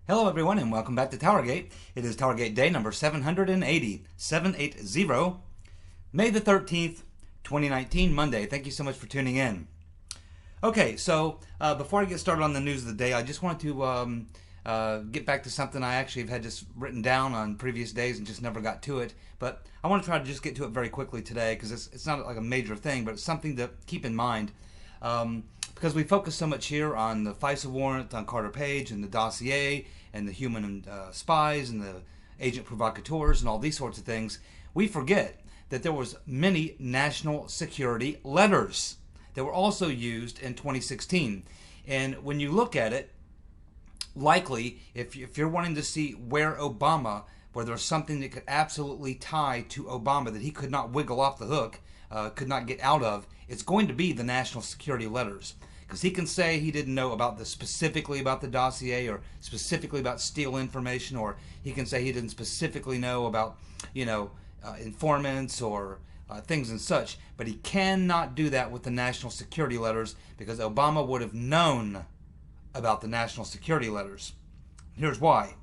Hello everyone and welcome back to TowerGate. It is TowerGate day number 780, May the 13th, 2019, Monday. Thank you so much for tuning in. Okay, so before I get started on the news of the day, I just wanted to get back to something I actually have had just written down on previous days and just never got to it. But I want to try to just get to it very quickly today because it's not like a major thing, but it's something to keep in mind. Because we focus so much here on the FISA warrant, on Carter Page, and the dossier, and the human spies, and the agent provocateurs, and all these sorts of things, we forget that there was many national security letters that were also used in 2016. And when you look at it, likely, if you're wanting to see where there's something that could absolutely tie to Obama that he could not wiggle off the hook, could not get out of, it's going to be the national security letters. Because he can say he didn't know specifically about the dossier, or specifically about Steele information, or he can say he didn't specifically know about, informants or things and such. But he cannot do that with the national security letters because Obama would have known about the national security letters. Here's why.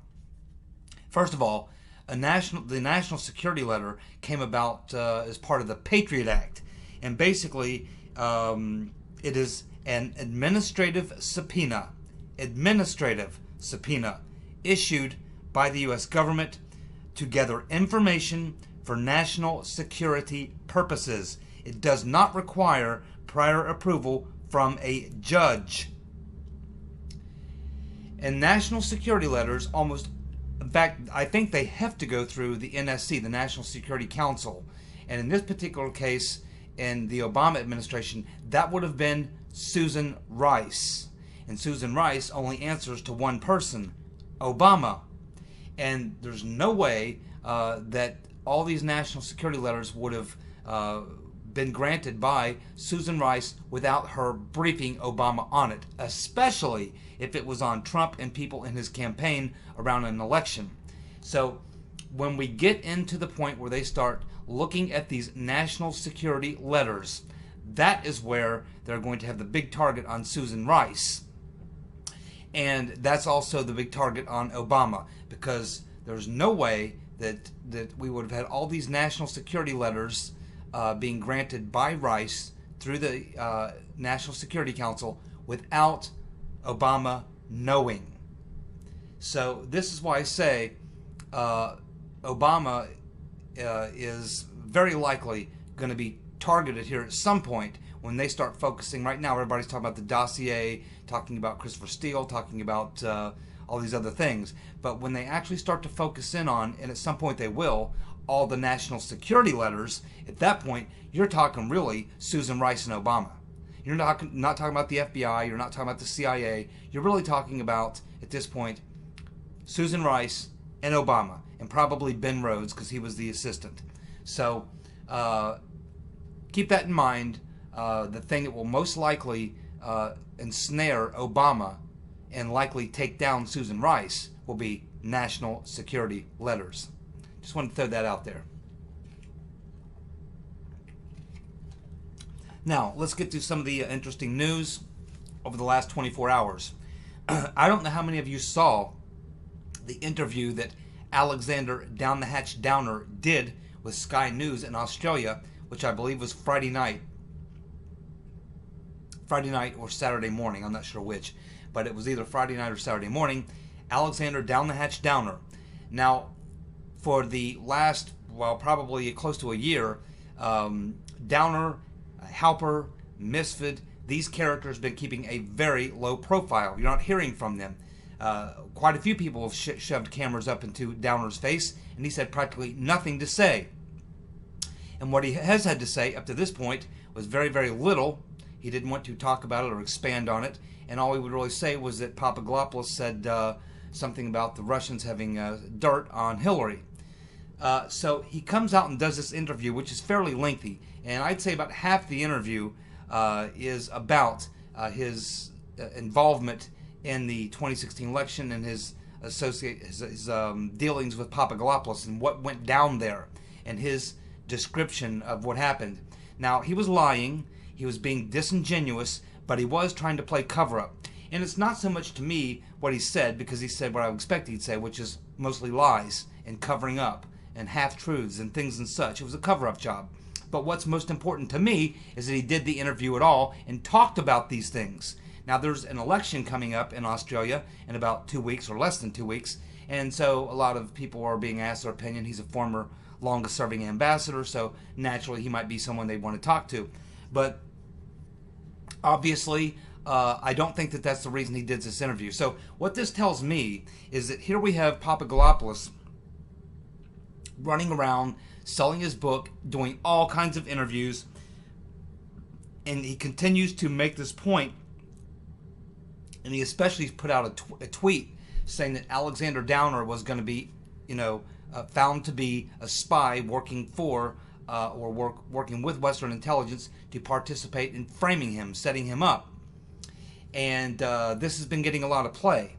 First of all, the national security letter came about as part of the Patriot Act, and basically it is an administrative subpoena issued by the U.S. government to gather information for national security purposes. It does not require prior approval from a judge. And national security letters in fact, I think they have to go through the NSC, the National Security Council. And in this particular case, in the Obama administration, that would have been Susan Rice. And Susan Rice only answers to one person, Obama. And there's no way that all these national security letters would have been granted by Susan Rice without her briefing Obama on it, especially if it was on Trump and people in his campaign around an election. So when we get into the point where they start looking at these national security letters, that is where they're going to have the big target on Susan Rice. And that's also the big target on Obama, because there's no way that we would have had all these national security letters being granted by Rice through the National Security Council without Obama knowing. So this is why I say Obama is very likely going to be targeted here at some point when they start focusing. Right now everybody's talking about the dossier, talking about Christopher Steele, talking about all these other things. But when they actually start to focus in on, and at some point they will, all the national security letters, at that point you're talking really Susan Rice and Obama. You're not talking about the FBI, you're not talking about the CIA, you're really talking about, at this point, Susan Rice and Obama, and probably Ben Rhodes because he was the assistant. So keep that in mind. The thing that will most likely ensnare Obama and likely take down Susan Rice will be national security letters. Just want to throw that out there. Now, let's get to some of the interesting news over the last 24 hours. I don't know how many of you saw the interview that Alexander Down the Hatch Downer did with Sky News in Australia, which I believe was Friday night or Saturday morning. I'm not sure which, but it was either Friday night or Saturday morning. Alexander Down the Hatch Downer. Now, for the last, probably close to a year, Downer, Halper, Misfit, these characters have been keeping a very low profile. You're not hearing from them. Quite a few people have shoved cameras up into Downer's face, and he's had practically nothing to say. And what he has had to say up to this point was very, very little. He didn't want to talk about it or expand on it, and all he would really say was that Papadopoulos said something about the Russians having dirt on Hillary. So he comes out and does this interview, which is fairly lengthy, and I'd say about half the interview is about his involvement in the 2016 election and his dealings with Papadopoulos and what went down there, and his description of what happened. Now, he was lying, he was being disingenuous, but he was trying to play cover-up. And it's not so much to me what he said, because he said what I would expect he'd say, which is mostly lies and covering up and half-truths and things and such. It was a cover-up job. But what's most important to me is that he did the interview at all and talked about these things. Now, there's an election coming up in Australia in about 2 weeks or less than 2 weeks. And so a lot of people are being asked their opinion. He's a former longest-serving ambassador, so naturally he might be someone they want to talk to. But obviously, I don't think that that's the reason he did this interview. So what this tells me is that here we have Papadopoulos running around, selling his book, doing all kinds of interviews, and he continues to make this point, and he especially put out a tweet saying that Alexander Downer was going to be, found to be a spy working for working with Western intelligence to participate in framing him, setting him up. And this has been getting a lot of play.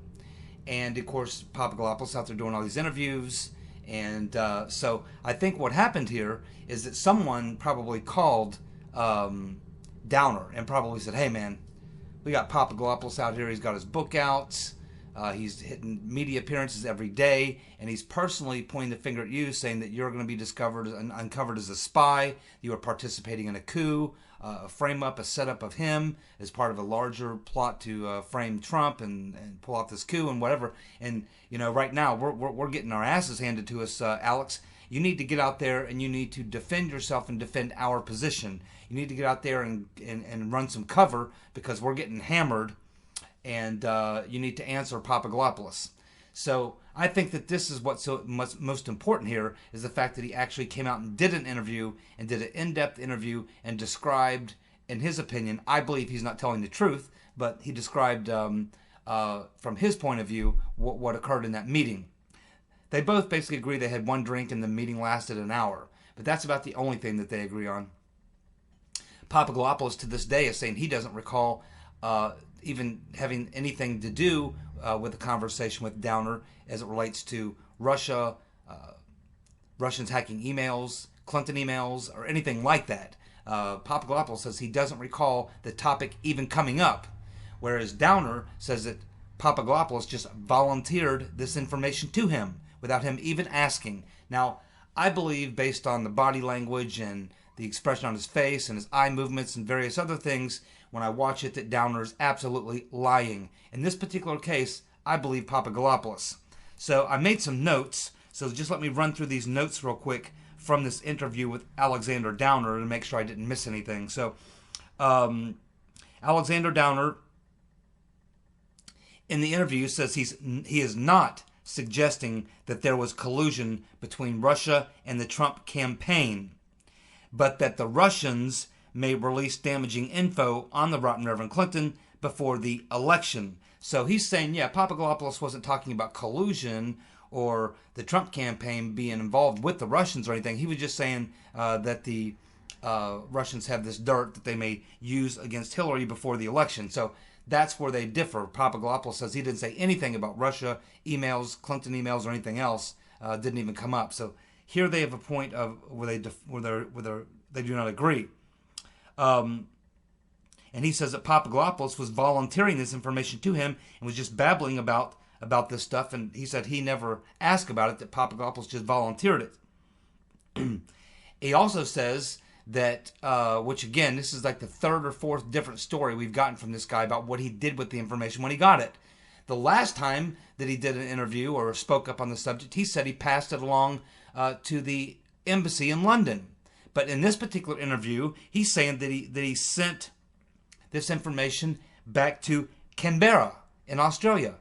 And, of course, Papadopoulos out there doing all these interviews. And so I think what happened here is that someone probably called Downer and probably said, hey, man, we got Papadopoulos out here. He's got his book out. He's hitting media appearances every day, and he's personally pointing the finger at you, saying that you're going to be discovered and uncovered as a spy. You are participating in a coup, a frame-up, a setup of him as part of a larger plot to frame Trump and pull off this coup and whatever. And right now we're getting our asses handed to us, Alex. You need to get out there and you need to defend yourself and defend our position. You need to get out there and run some cover, because we're getting hammered. And you need to answer Papadopoulos. So I think that this is what's most important here, is the fact that he actually came out and did an interview and did an in-depth interview and described, in his opinion, I believe he's not telling the truth, but he described from his point of view what occurred in that meeting. They both basically agree they had one drink and the meeting lasted an hour, but that's about the only thing that they agree on. Papadopoulos to this day is saying he doesn't recall even having anything to do with the conversation with Downer as it relates to Russia, Russians hacking emails, Clinton emails, or anything like that. Papadopoulos says he doesn't recall the topic even coming up, whereas Downer says that Papadopoulos just volunteered this information to him without him even asking. Now, I believe, based on the body language and the expression on his face and his eye movements and various other things, when I watch it, that Downer is absolutely lying. In this particular case, I believe Papadopoulos. So I made some notes, so just let me run through these notes real quick from this interview with Alexander Downer to make sure I didn't miss anything. So Alexander Downer, in the interview, says he is not suggesting that there was collusion between Russia and the Trump campaign, but that the Russians may release damaging info on the rotten Reverend Clinton before the election. So he's saying, yeah, Papadopoulos wasn't talking about collusion or the Trump campaign being involved with the Russians or anything. He was just saying that the Russians have this dirt that they may use against Hillary before the election. So that's where they differ. Papadopoulos says he didn't say anything about Russia emails, Clinton emails, or anything else. Didn't even come up. So here they have a point of where they do not agree. And he says that Papadopoulos was volunteering this information to him and was just babbling about this stuff. And he said he never asked about it, that Papadopoulos just volunteered it. He also says that, which again, this is like the third or fourth different story we've gotten from this guy about what he did with the information when he got it. The last time that he did an interview or spoke up on the subject, he said he passed it along to the embassy in London. But in this particular interview, he's saying that he sent this information back to Canberra in Australia.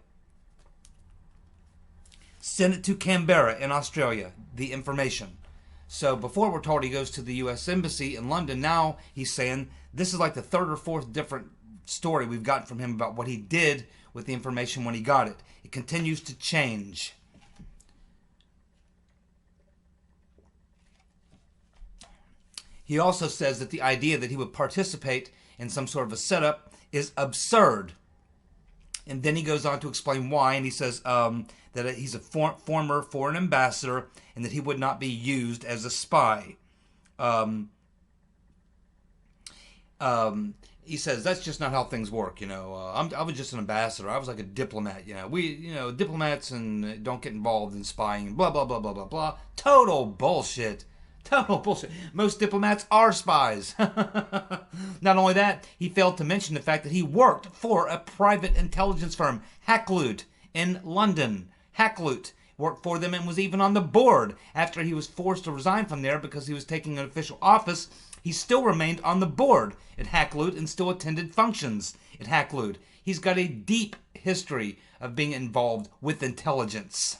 Sent it to Canberra in Australia, the information. So before we're told he goes to the U.S. Embassy in London, now he's saying this is like the third or fourth different story we've gotten from him about what he did with the information when he got it. It continues to change. He also says that the idea that he would participate in some sort of a setup is absurd. And then he goes on to explain why, and he says that he's a former foreign ambassador and that he would not be used as a spy. he says that's just not how things work. I was just an ambassador. I was like a diplomat. Diplomats and don't get involved in spying. Blah blah blah blah blah blah. Total bullshit. Total bullshit. Most diplomats are spies. Not only that, he failed to mention the fact that he worked for a private intelligence firm, Hackloot, in London. Hackloot worked for them and was even on the board. After he was forced to resign from there because he was taking an official office, he still remained on the board at Hackloot and still attended functions at Hackloot. He's got a deep history of being involved with intelligence.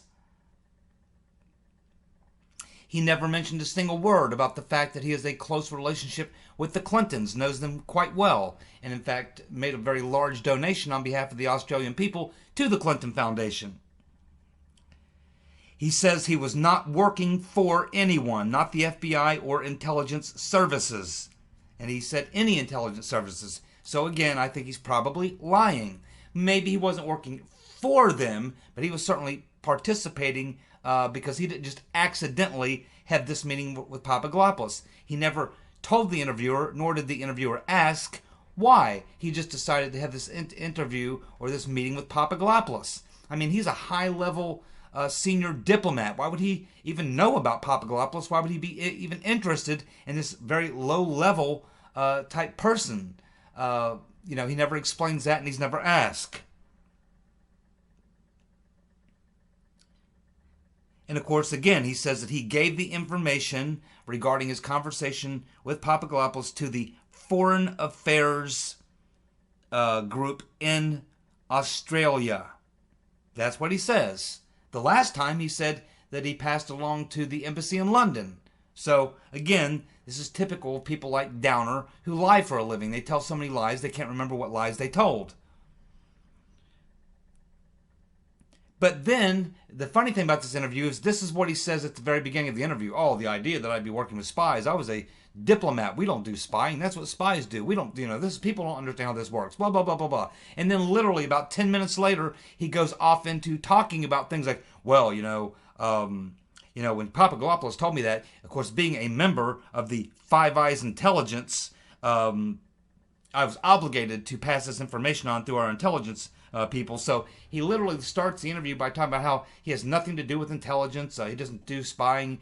He never mentioned a single word about the fact that he has a close relationship with the Clintons, knows them quite well, and in fact made a very large donation on behalf of the Australian people to the Clinton Foundation. He says he was not working for anyone, not the FBI or intelligence services. And he said any intelligence services. So again, I think he's probably lying. Maybe he wasn't working for them, but he was certainly participating because he didn't just accidentally have this meeting with Papadopoulos. He never told the interviewer, nor did the interviewer ask why. He just decided to have this interview or this meeting with Papadopoulos. I mean, he's a high-level senior diplomat. Why would he even know about Papadopoulos? Why would he be even interested in this very low-level type person? He never explains that, and he's never asked. And of course, again, he says that he gave the information regarding his conversation with Papadopoulos to the Foreign Affairs group in Australia. That's what he says. The last time he said that he passed along to the embassy in London. So, again, this is typical of people like Downer who lie for a living. They tell so many lies they can't remember what lies they told. But then, the funny thing about this interview is this is what he says at the very beginning of the interview. Oh, the idea that I'd be working with spies. I was a diplomat. We don't do spying. That's what spies do. We don't, people don't understand how this works. Blah, blah, blah, blah, blah. And then literally about 10 minutes later, he goes off into talking about things like, well, when Papadopoulos told me that, of course, being a member of the Five Eyes intelligence, I was obligated to pass this information on through our intelligence people. So he literally starts the interview by talking about how he has nothing to do with intelligence. He doesn't do spying,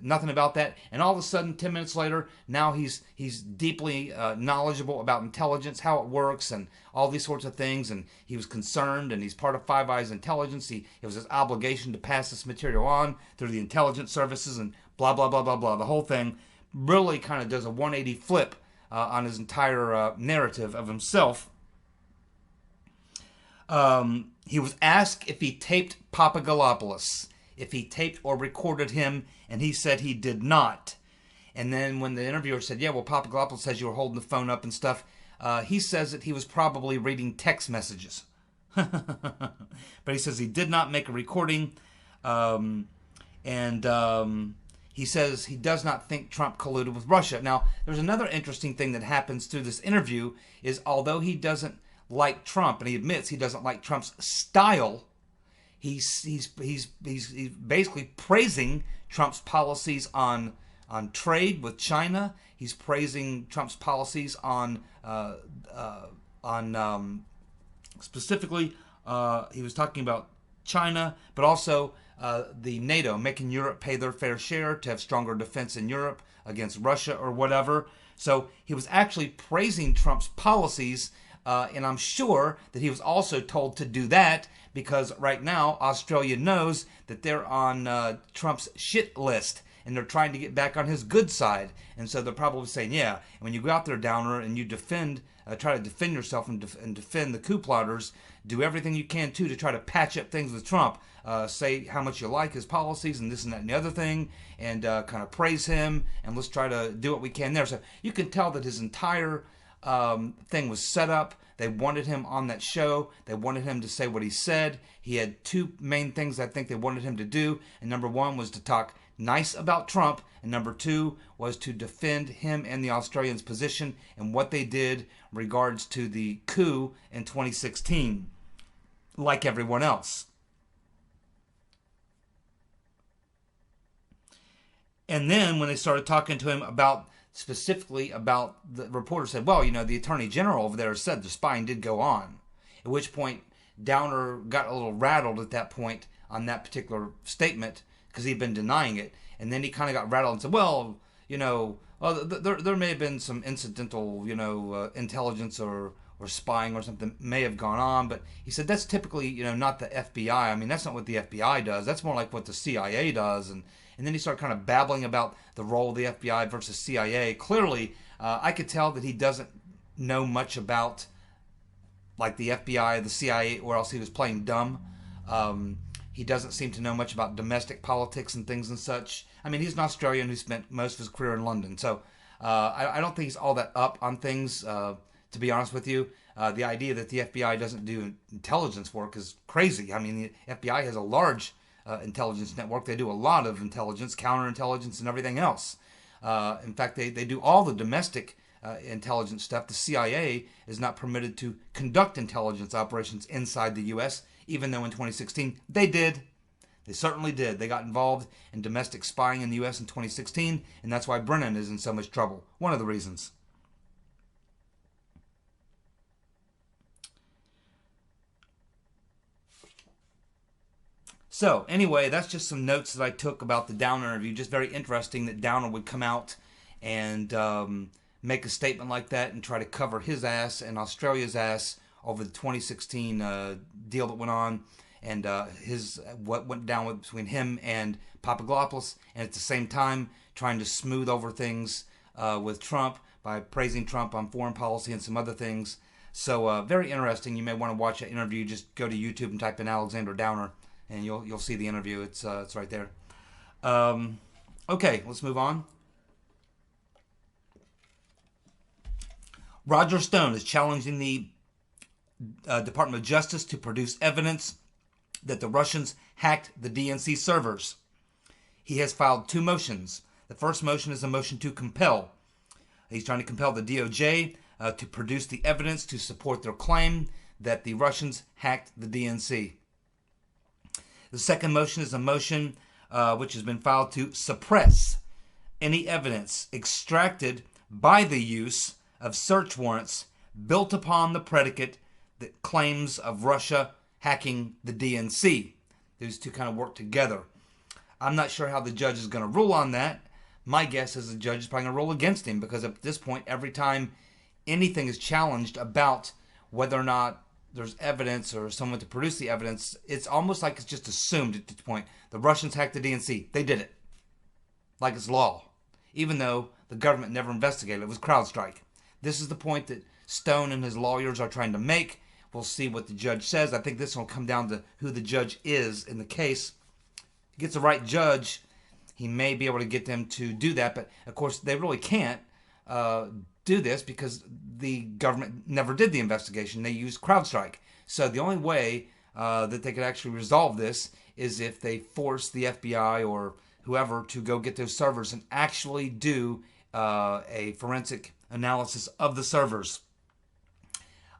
nothing about that. And all of a sudden, 10 minutes later, now he's deeply knowledgeable about intelligence, how it works, and all these sorts of things. And he was concerned, and he's part of Five Eyes intelligence. It was his obligation to pass this material on through the intelligence services, and blah, blah, blah, blah, blah. The whole thing really kind of does a 180 flip on his entire narrative of himself. He was asked if he taped Papadopoulos, if he taped or recorded him, and he said he did not. And then when the interviewer said, yeah, well, Papadopoulos says you were holding the phone up and stuff, he says that he was probably reading text messages. But he says he did not make a recording, he says he does not think Trump colluded with Russia. Now, there's another interesting thing that happens through this interview is although he doesn't like Trump, and he admits he doesn't like Trump's style, he's basically praising Trump's policies on trade with China. He's praising Trump's policies on specifically he was talking about China, but also the NATO, making Europe pay their fair share to have stronger defense in Europe against Russia or whatever. So he was actually praising Trump's policies. And I'm sure that he was also told to do that because right now Australia knows that they're on Trump's shit list and they're trying to get back on his good side. And so they're probably saying, yeah, when you go out there, Downer, and you try to defend yourself and defend the coup plotters, do everything you can, too, to try to patch up things with Trump. Say how much you like his policies and this and that and the other thing, and kind of praise him, and let's try to do what we can there. So you can tell that his entire thing was set up. They wanted him on that show. They wanted him to say what he said. He had two main things I think they wanted him to do. And number one was to talk nice about Trump. And number two was to defend him and the Australians' position and what they did in regards to the coup in 2016, like everyone else. And then when they started talking to him about specifically about the reporter said, well, the Attorney General over there said the spying did go on. At which point Downer got a little rattled at that point on that particular statement because he'd been denying it. And then he kind of got rattled and said, well, there may have been some incidental, intelligence or spying or something may have gone on. But he said that's typically, not the FBI. I mean, that's not what the FBI does. That's more like what the CIA does. And then he started kind of babbling about the role of the FBI versus CIA. Clearly, I could tell that he doesn't know much about like the FBI, the CIA, or else he was playing dumb. He doesn't seem to know much about domestic politics and things and such. I mean, he's an Australian who spent most of his career in London. So I don't think he's all that up on things, to be honest with you. The idea that the FBI doesn't do intelligence work is crazy. I mean, the FBI has a large intelligence network. They do a lot of intelligence, counterintelligence, and everything else. In fact, they do all the domestic intelligence stuff. The CIA is not permitted to conduct intelligence operations inside the U.S., even though in 2016 they did. They certainly did. They got involved in domestic spying in the U.S. in 2016, and that's why Brennan is in so much trouble. One of the reasons. So, anyway, that's just some notes that I took about the Downer interview. Just very interesting that Downer would come out and make a statement like that and try to cover his ass and Australia's ass over the 2016 deal that went on and what went down between him and Papadopoulos, and at the same time trying to smooth over things with Trump by praising Trump on foreign policy and some other things. So very interesting. You may want to watch that interview. Just go to YouTube and type in Alexander Downer, and you'll see the interview. It's right there. Okay, let's move on. Roger Stone is challenging the Department of Justice to produce evidence that the Russians hacked the DNC servers. He has filed 2 motions. The first motion is a motion to compel. He's trying to compel the DOJ to produce the evidence to support their claim that the Russians hacked the DNC. The second motion is a motion which has been filed to suppress any evidence extracted by the use of search warrants built upon the predicate that claims of Russia hacking the DNC. Those two kind of work together. I'm not sure how the judge is going to rule on that. My guess is the judge is probably going to rule against him, because at this point, every time anything is challenged about whether or not there's evidence or someone to produce the evidence, it's almost like it's just assumed at this point. The Russians hacked the DNC. They did it. Like it's law. Even though the government never investigated. It was CrowdStrike. This is the point that Stone and his lawyers are trying to make. We'll see what the judge says. I think this will come down to who the judge is in the case. If he gets the right judge, he may be able to get them to do that. But, of course, they really can't do this because the government never did the investigation. They used CrowdStrike. So the only way that they could actually resolve this is if they force the FBI or whoever to go get those servers and actually do a forensic analysis of the servers.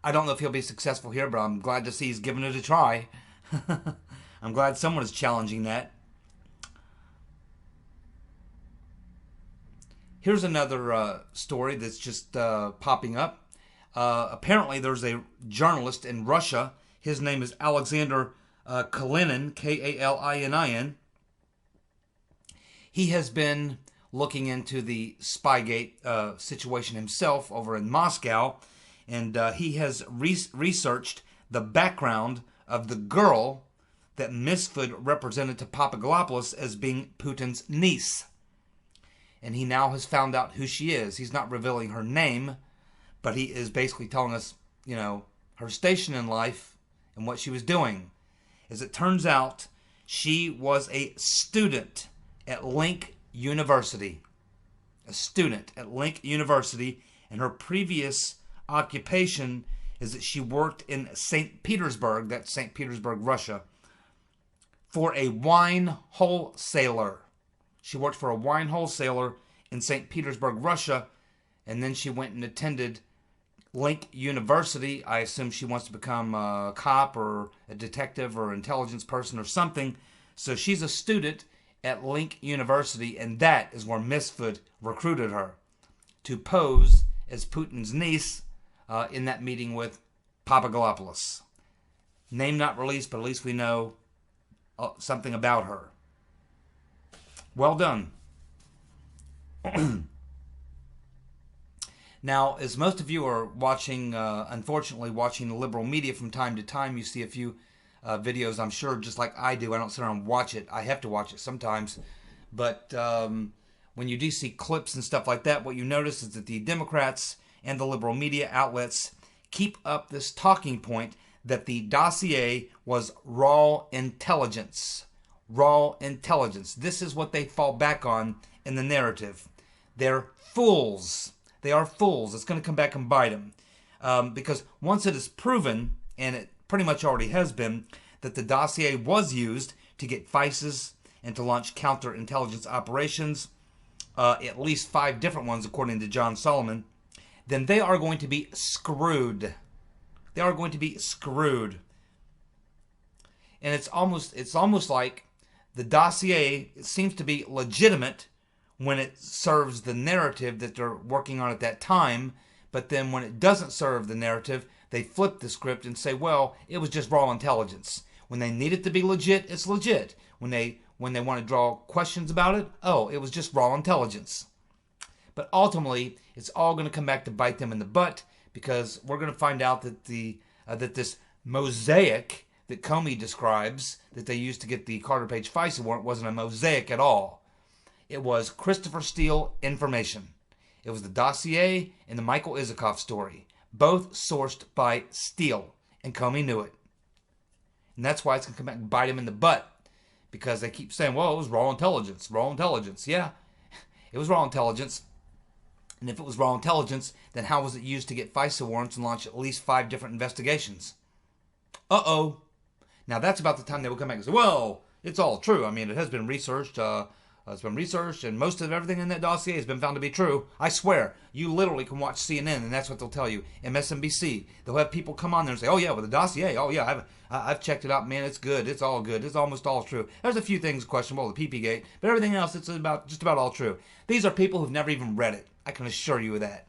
I don't know if he'll be successful here, but I'm glad to see he's giving it a try. I'm glad someone is challenging that. Here's another story that's just popping up. Apparently there's a journalist in Russia. His name is Alexander Kalinin, Kalinin. He has been looking into the Spygate situation himself over in Moscow, and he has researched the background of the girl that Misfud represented to Papadopoulos as being Putin's niece. And he now has found out who she is. He's not revealing her name, but he is basically telling us, her station in life and what she was doing. As it turns out, she was a student at Link University. A student at Link University, and her previous occupation is that she worked in St. Petersburg, that's St. Petersburg, Russia, for a wine wholesaler. She worked for a wine wholesaler in St. Petersburg, Russia, and then she went and attended Link University. I assume she wants to become a cop or a detective or intelligence person or something. So she's a student at Link University, and that is where Misfud recruited her. to pose as Putin's niece in that meeting with Papadopoulos. Name not released, but at least we know something about her. Well done. Now, as most of you are watching, unfortunately, watching the liberal media from time to time, you see a few videos, I'm sure, just like I do. I don't sit around and watch it. I have to watch it sometimes. But when you do see clips and stuff like that, what you notice is that the Democrats and the liberal media outlets keep up this talking point that the dossier was raw intelligence. Raw intelligence. This is what they fall back on in the narrative. They're fools. They are fools. It's going to come back and bite them. Because once it is proven, and it pretty much already has been, that the dossier was used to get FISAs and to launch counterintelligence operations, at least 5 different ones according to John Solomon, then they are going to be screwed. They are going to be screwed. And it's almost like the dossier seems to be legitimate when it serves the narrative that they're working on at that time, but then when it doesn't serve the narrative, they flip the script and say, well, it was just raw intelligence. When they need it to be legit, it's legit. When they want to draw questions about it, oh, it was just raw intelligence. But ultimately, it's all going to come back to bite them in the butt, because we're going to find out that that this mosaic that Comey describes that they used to get the Carter Page FISA warrant wasn't a mosaic at all. It was Christopher Steele information. It was the dossier and the Michael Isikoff story, both sourced by Steele, and Comey knew it. And that's why it's going to come back and bite him in the butt, because they keep saying, well, it was raw intelligence, raw intelligence. Yeah, it was raw intelligence. And if it was raw intelligence, then how was it used to get FISA warrants and launch at least 5 different investigations? Uh-oh. Now, that's about the time they will come back and say, well, it's all true. I mean, it has been researched. It's been researched, and most of everything in that dossier has been found to be true. I swear, you literally can watch CNN, and that's what they'll tell you. MSNBC, they'll have people come on there and say, oh, yeah, well, the dossier, oh, yeah, I've checked it out, man, it's good, it's all good, it's almost all true. There's a few things questionable, the PP-gate, but everything else, it's just about all true. These are people who've never even read it. I can assure you of that.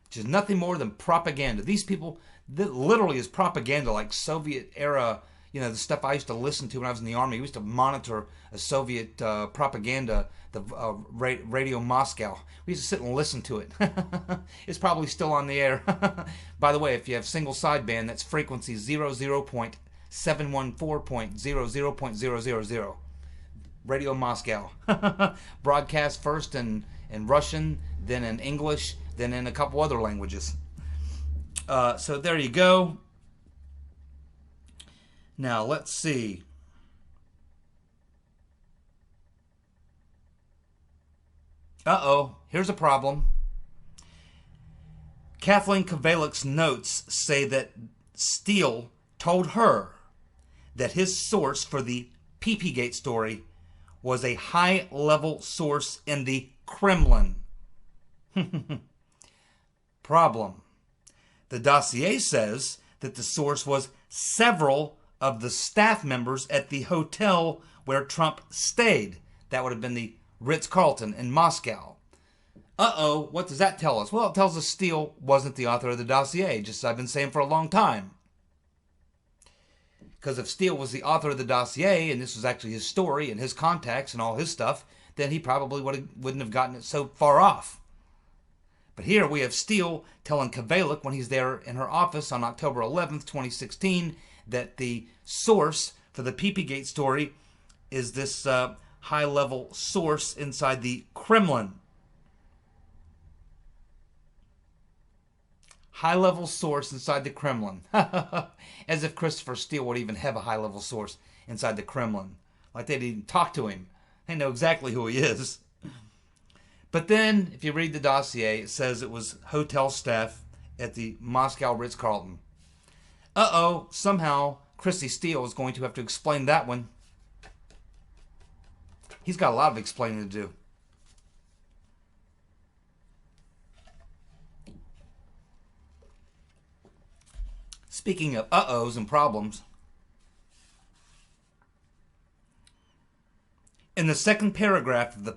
Which is nothing more than propaganda. These people, that literally is propaganda, like Soviet-era, you know, the stuff I used to listen to when I was in the Army. We used to monitor a Soviet propaganda, the Radio Moscow. We used to sit and listen to it. It's probably still on the air. By the way, if you have single sideband, that's frequency 00.714.00.000. Radio Moscow. Broadcast first in Russian, then in English, then in a couple other languages. So there you go. Now, let's see. Uh-oh, here's a problem. Kathleen Kvalick's notes say that Steele told her that his source for the PP-gate story was a high-level source in the Kremlin. Problem. The dossier says that the source was several of the staff members at the hotel where Trump stayed. That would have been the Ritz-Carlton in Moscow. Uh-oh, what does that tell us? Well, it tells us Steele wasn't the author of the dossier, just as I've been saying for a long time. Because if Steele was the author of the dossier, and this was actually his story and his contacts and all his stuff, then he probably wouldn't have gotten it so far off. But here we have Steele telling Kvalick when he's there in her office on October 11th, 2016, that the source for the PP-gate story is this high-level source inside the Kremlin. High-level source inside the Kremlin. As if Christopher Steele would even have a high-level source inside the Kremlin. Like they'd even talk to him. They know exactly who he is. But then, if you read the dossier, it says it was hotel staff at the Moscow Ritz-Carlton. Uh-oh, somehow Chrissy Steele is going to have to explain that one. He's got a lot of explaining to do. Speaking of uh-ohs and problems, in the second paragraph of the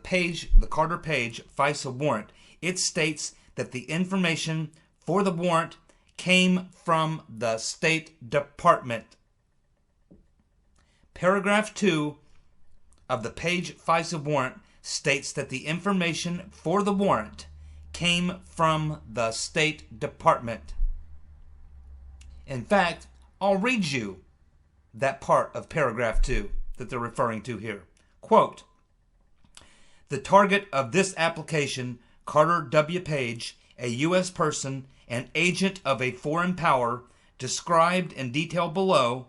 Carter Page FISA warrant, it states that the information for the warrant came from the State Department. Paragraph 2 of the Page FISA warrant states that the information for the warrant came from the State Department. In fact, I'll read you that part of paragraph 2 that they're referring to here. Quote, "The target of this application, Carter W. Page, a U.S. person and agent of a foreign power, described in detail below.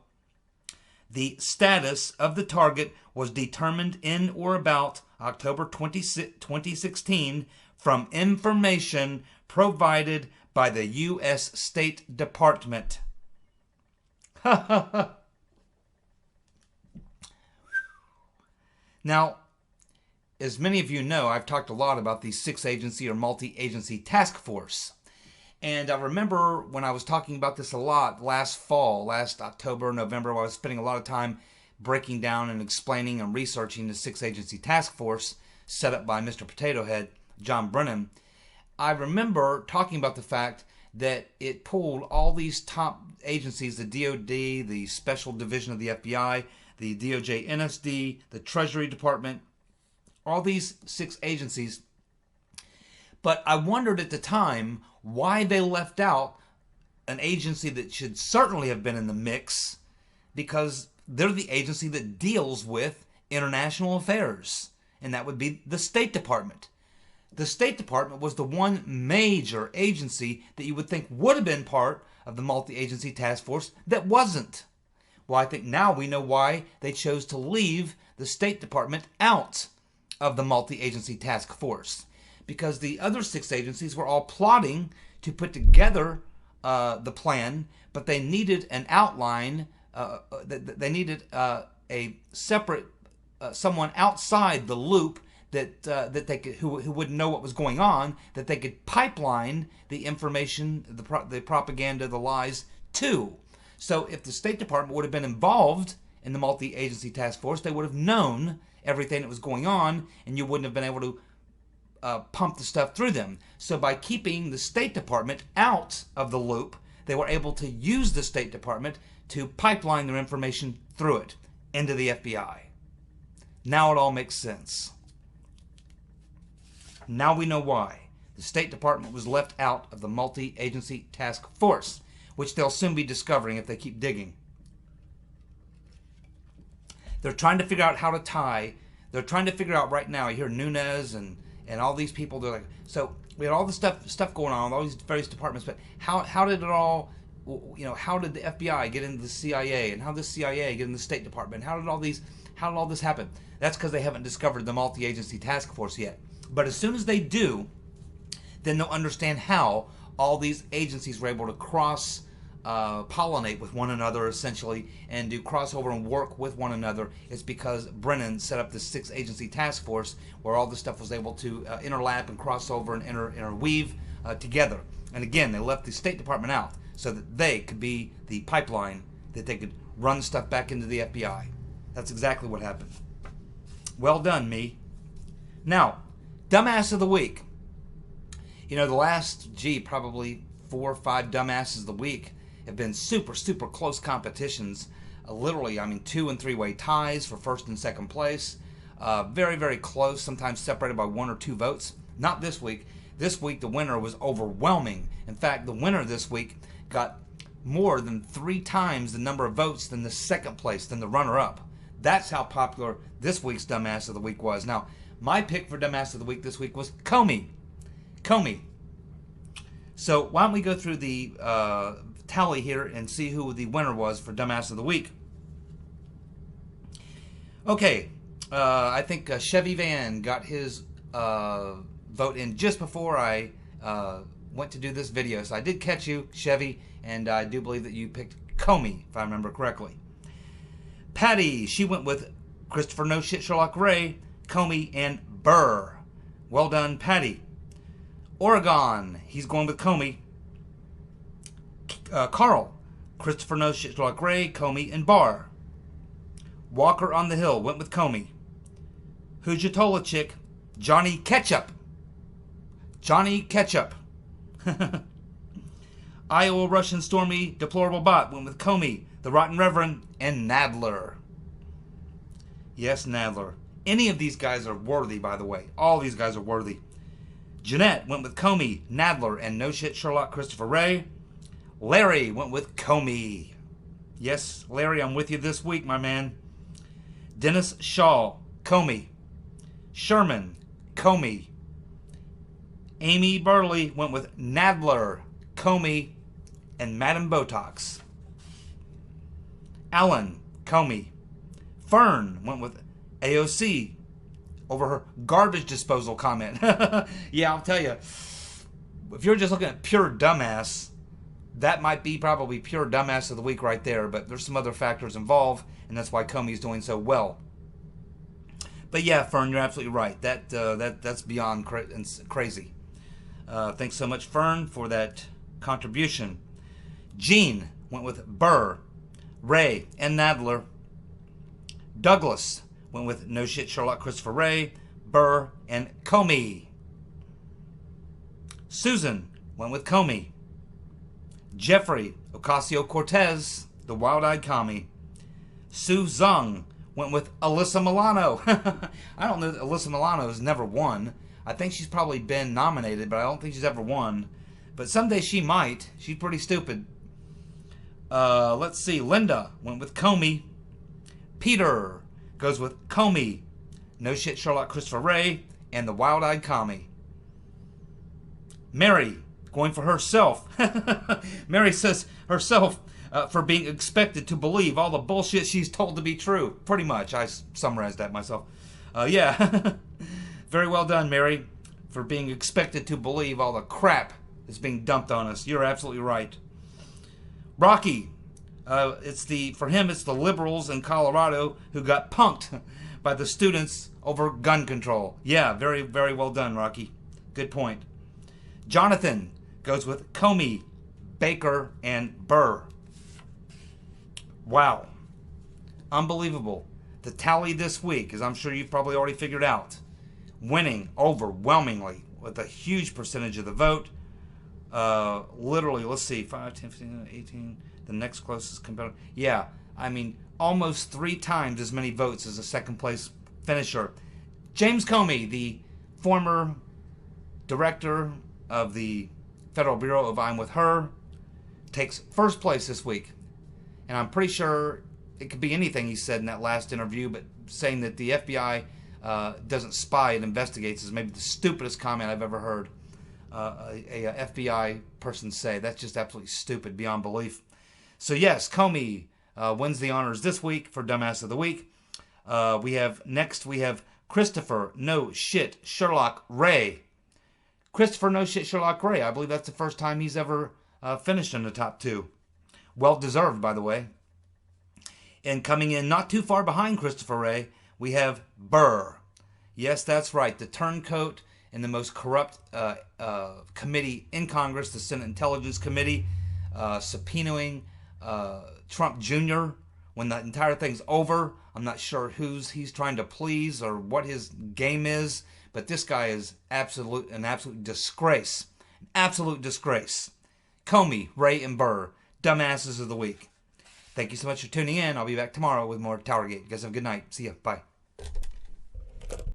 The status of the target was determined in or about October 2016 from information provided by the U.S. State Department." Now, as many of you know, I've talked a lot about the six-agency or multi-agency task force. And I remember when I was talking about this a lot last fall, last October, November, I was spending a lot of time breaking down and explaining and researching the six-agency task force set up by Mr. Potato Head, John Brennan. I remember talking about the fact that it pulled all these top agencies, the DOD, the Special Division of the FBI, the DOJ NSD, the Treasury Department, all these six agencies. But I wondered at the time why they left out an agency that should certainly have been in the mix, because they're the agency that deals with international affairs, and that would be the State Department. The State Department was the one major agency that you would think would have been part of the multi-agency task force that wasn't. Well, I think now we know why they chose to leave the State Department out of the multi-agency task force. Because the other six agencies were all plotting to put together the plan, but they needed an outline. They needed a separate someone outside the loop that they could, who would know what was going on, that they could pipeline the information, the propaganda, the lies to. So if the State Department would have been involved in the multi-agency task force, they would have known everything that was going on, and you wouldn't have been able to pump the stuff through them. So by keeping the State Department out of the loop, they were able to use the State Department to pipeline their information through it into the FBI. Now it all makes sense. Now we know why the State Department was left out of the multi-agency task force, which they'll soon be discovering if they keep digging. They're trying to figure out how to tie. They're trying to figure out right now. I hear Nunes and all these people. They're like, so we had all this stuff going on, all these various departments. But how did it all? How did the FBI get into the CIA, and how did the CIA get into the State Department? How did all this happen? That's because they haven't discovered the multi-agency task force yet. But as soon as they do, then they'll understand how all these agencies were able to pollinate with one another, essentially, and do crossover and work with one another. It's because Brennan set up this six-agency task force where all this stuff was able to interlap and cross over and interweave together. And again, they left the State Department out so that they could be the pipeline that they could run stuff back into the FBI. That's exactly what happened. Well done, me. Now, Dumbass of the Week. The last, probably 4 or 5 Dumbasses of the Week have been super, super close competitions. Literally, 2- and 3-way ties for first and second place. Very, very close, sometimes separated by 1 or 2 votes. Not this week. This week, the winner was overwhelming. In fact, the winner this week got more than 3 times the number of votes than the second place, than the runner-up. That's how popular this week's Dumbass of the Week was. Now, my pick for Dumbass of the Week this week was Comey. So why don't we go through the tally here and see who the winner was for Dumbass of the Week. Okay, I think Chevy Van got his vote in just before I went to do this video. So I did catch you, Chevy, and I do believe that you picked Comey, if I remember correctly. Patty, she went with Christopher No Shit Sherlock Ray, Comey, and Burr. Well done, Patty. Oregon, he's going with Comey. Carl, Christopher No Shit Sherlock Ray, Comey, and Barr. Walker on the Hill went with Comey. Hujatola chick, Johnny Ketchup. Johnny Ketchup. Iowa Russian Stormy Deplorable Bot went with Comey, the Rotten Reverend, and Nadler. Yes, Nadler. Any of these guys are worthy, by the way. All these guys are worthy. Jeanette went with Comey, Nadler, and No Shit Sherlock Christopher Wray. Larry went with Comey. Yes, Larry, I'm with you this week, my man. Dennis Shaw, Comey. Sherman, Comey. Amy Burley went with Nadler, Comey, and Madam Botox. Alan, Comey. Fern went with AOC over her garbage disposal comment. Yeah, I'll tell you, if you're just looking at pure dumbass, that might be probably pure dumbass of the week right there, but there's some other factors involved, and that's why Comey's doing so well. But yeah, Fern, you're absolutely right. That's beyond crazy. Thanks so much, Fern, for that contribution. Gene went with Burr, Ray, and Nadler. Douglas went with No Shit Sherlock Christopher Wray, Burr, and Comey. Susan went with Comey. Jeffrey Ocasio-Cortez, the wild-eyed commie. Sue Zung went with Alyssa Milano. I don't know that Alyssa Milano has never won. I think she's probably been nominated, but I don't think she's ever won. But someday she might. She's pretty stupid. Let's see. Linda went with Comey. Peter goes with Comey, No Shit Sherlock Christopher Wray, and the wild-eyed commie. Mary going for herself. Mary says herself for being expected to believe all the bullshit she's told to be true. Pretty much. I summarized that myself. Yeah. Very well done, Mary, for being expected to believe all the crap that's being dumped on us. You're absolutely right. Rocky. For him, it's the liberals in Colorado who got punked by the students over gun control. Yeah, very, very well done, Rocky. Good point. Jonathan goes with Comey, Baker, and Burr. Wow. Unbelievable. The tally this week, as I'm sure you've probably already figured out, winning overwhelmingly with a huge percentage of the vote. Literally, let's see, 5, 10, 15, 18, the next closest competitor. Yeah, I mean, almost 3 times as many votes as the second place finisher. James Comey, the former director of the Federal Bureau of I'm With Her, takes first place this week. And I'm pretty sure it could be anything he said in that last interview, but saying that the FBI doesn't spy, it investigates, is maybe the stupidest comment I've ever heard a FBI person say. That's just absolutely stupid, beyond belief. So yes, Comey wins the honors this week for Dumbass of the Week. We have Christopher No Shit Sherlock Wray. Christopher No Shit Sherlock Wray. I believe that's the first time he's ever finished in the top 2. Well deserved, by the way. And coming in not too far behind Christopher Wray, we have Burr. Yes, that's right. The turncoat and the most corrupt committee in Congress, the Senate Intelligence Committee, subpoenaing Trump Jr. when the entire thing's over. I'm not sure he's trying to please or what his game is, but this guy is an absolute disgrace. An absolute disgrace. Comey, Wray, and Burr, Dumbasses of the Week. Thank you so much for tuning in. I'll be back tomorrow with more TowerGate. You guys have a good night. See ya. Bye.